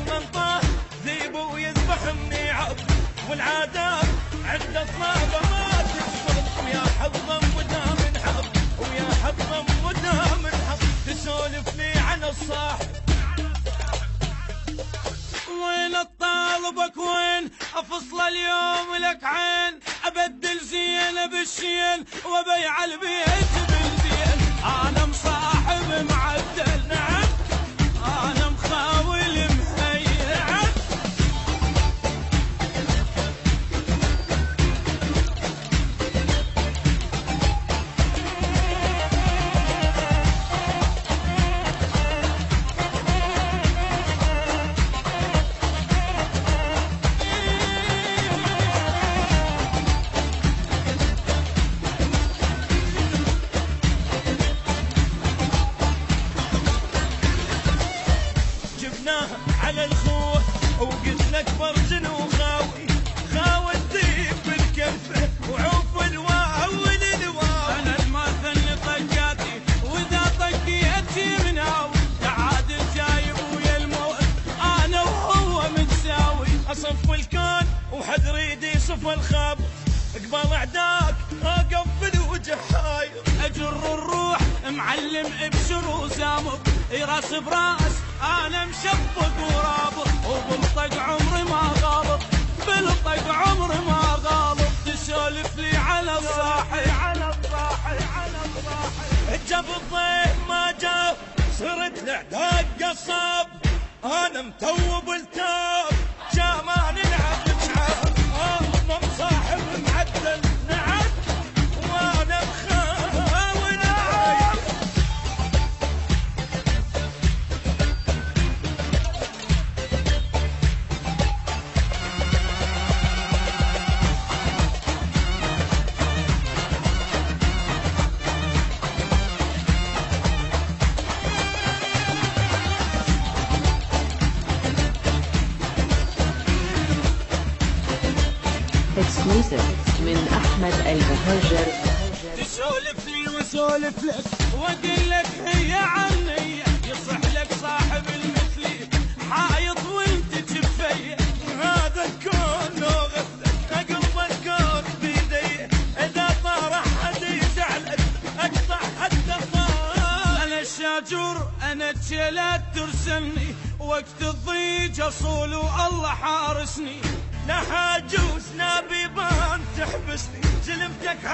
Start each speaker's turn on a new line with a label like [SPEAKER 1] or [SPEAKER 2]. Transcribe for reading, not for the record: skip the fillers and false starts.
[SPEAKER 1] والله انطاه ذيب ويذبح النعم، والعادات عند الطلبة ما تشفط، ويا حظا مدام انحط، ويا حظا مدام انحط، تسولف لي عن الصاحب. وين الطالبك وين؟ افصل اليوم لك عين، ابدل زين بالشين وبيع البيت بالزين. انا مصاحب معدل، نعم انا مخاول مهيئ، نعم على الخوه وقلت لك برجن وخاوي، خاوي الذيب بالكفه وعوف الواو للواو. انا الماثل اللي طقاتي واذا طقيتي مناوي، تعادل جايب ويا الموت انا وهو متساوي. اصف الكون وحد ريدي صف الخاب، قبل اعداك اقفل وجه حاير، اجر الروح معلم ابشر وسامك، راس براس انا مشفق ورابط، وبالطق عمري ما غالط، بالطق عمري ما غالط. تسولف لي على الصاحي، على الصاحي، على الصاحي. جاب الضيف ما جاب صرت الاعداد قصاب، انا متوب التاب جامان نلعب بشعاب. انا مصاحب معدل، نعم وانا مخاوي، نعم
[SPEAKER 2] Exclusive من أحمد المهاجر.
[SPEAKER 1] تسولف لي واسولف لك واقول لك هي عني، يصح لك صاحب المثلي حايط وانت جفيه. هذا الكون لو غثك اقلب الكون بيدي، اذا طار حد يزعلك اقطع حتى طار. انا الشاجور انا الجلاد ترسلني، وقت الضيج اصول والله حارسني. لا حاجوز لا بيبان تحبسني، زلمتك